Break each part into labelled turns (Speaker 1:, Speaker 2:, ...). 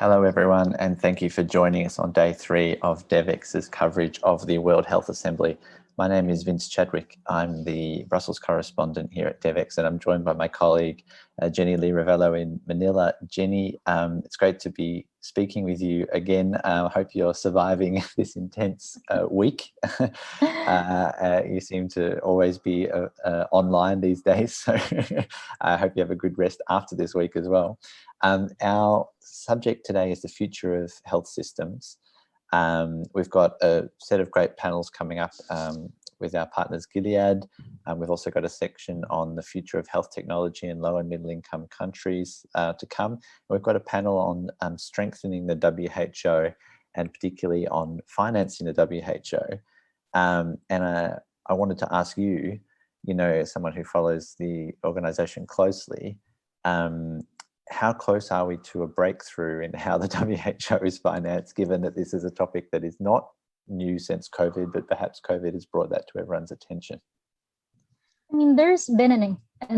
Speaker 1: Hello, everyone, and thank you for joining us on day 3 of Devex's coverage of the World Health Assembly. My name is Vince Chadwick. I'm the Brussels correspondent here at Devex, and I'm joined by my colleague, Jenny Lee Ravelo in Manila. Jenny, it's great to be speaking with you again. I hope you're surviving this intense week. You seem to always be online these days, so I hope you have a good rest after this week as well. Our subject today is the future of health systems. We've got a set of great panels coming up with our partners Gilead. We've also got a section on the future of health technology in low and middle income countries to come. We've got a panel on strengthening the WHO and particularly on financing the WHO. And I wanted to ask you, someone who follows the organisation closely, how close are we to a breakthrough in how the WHO is financed, given that this is a topic that is not new since COVID, but perhaps COVID has brought that to everyone's attention?
Speaker 2: I mean, there's been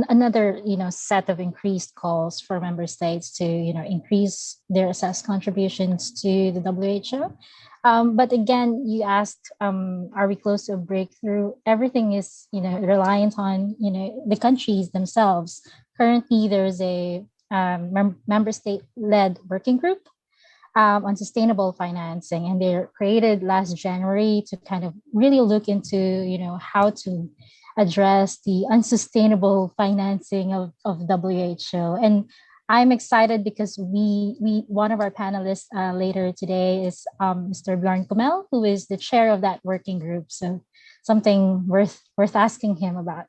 Speaker 2: another, set of increased calls for member states to, increase their assessed contributions to the WHO. But again, you asked, are we close to a breakthrough? Everything is, reliant on, the countries themselves. Currently, there's a member state-led working group on sustainable financing, and they were created last January to kind of really look into, how to address the unsustainable financing of WHO. And I'm excited because we one of our panelists later today is Mr. Bjorn Kummel, who is the chair of that working group. So something worth asking him about.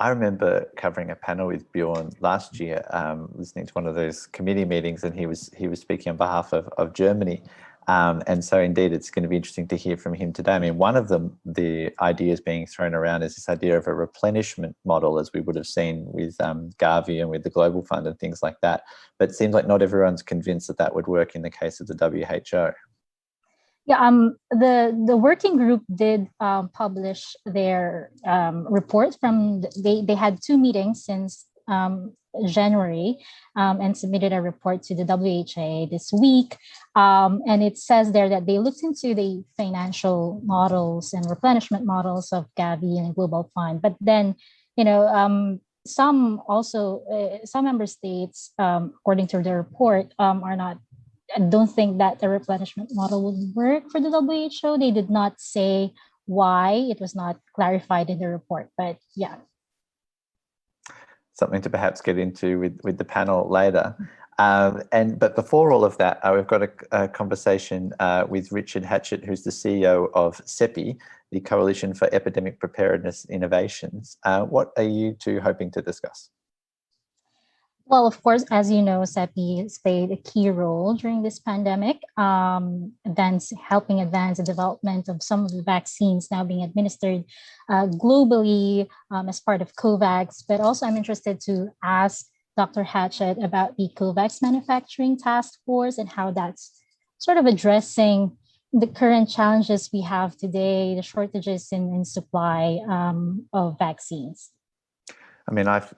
Speaker 1: I remember covering a panel with Bjorn last year, listening to one of those committee meetings, and he was speaking on behalf of Germany. And so indeed, it's going to be interesting to hear from him today. I mean, one of the ideas being thrown around is this idea of a replenishment model, as we would have seen with Gavi and with the Global Fund and things like that. But it seems like not everyone's convinced that that would work in the case of the WHO.
Speaker 2: Yeah, the working group did publish their report they had 2 meetings since January and submitted a report to the WHO this week. And it says there that they looked into the financial models and replenishment models of Gavi and Global Fund. But then, some member states, according to the report, I don't think that the replenishment model would work for the WHO. They did not say why. It was not clarified in the report, but yeah.
Speaker 1: Something to perhaps get into with the panel later. But before all of that, we've got a conversation with Richard Hatchett, who's the CEO of CEPI, the Coalition for Epidemic Preparedness Innovations. What are you two hoping to discuss?
Speaker 2: Well, of course, as you know, CEPI has played a key role during this pandemic, helping advance the development of some of the vaccines now being administered globally as part of COVAX. But also, I'm interested to ask Dr. Hatchett about the COVAX Manufacturing Task Force and how that's sort of addressing the current challenges we have today, the shortages in supply of vaccines.
Speaker 1: I mean, I've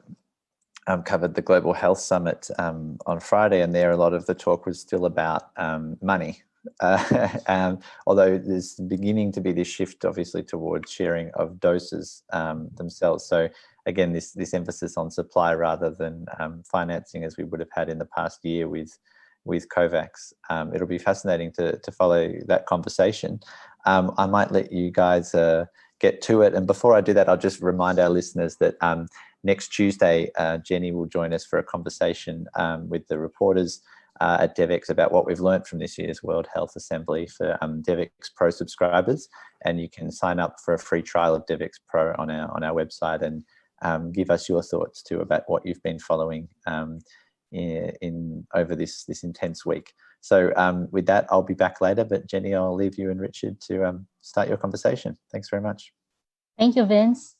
Speaker 1: covered the Global Health Summit on Friday, and there a lot of the talk was still about money. Although there's beginning to be this shift, obviously, towards sharing of doses themselves. So again, this emphasis on supply rather than financing, as we would have had in the past year with COVAX. It'll be fascinating to follow that conversation. I might let you guys get to it. And before I do that, I'll just remind our listeners that next Tuesday, Jenny will join us for a conversation with the reporters at Devex about what we've learned from this year's World Health Assembly for Devex Pro subscribers. And you can sign up for a free trial of Devex Pro on our website and give us your thoughts too about what you've been following over this intense week. So with that, I'll be back later. But Jenny, I'll leave you and Richard to start your conversation. Thanks very much.
Speaker 2: Thank you, Vince.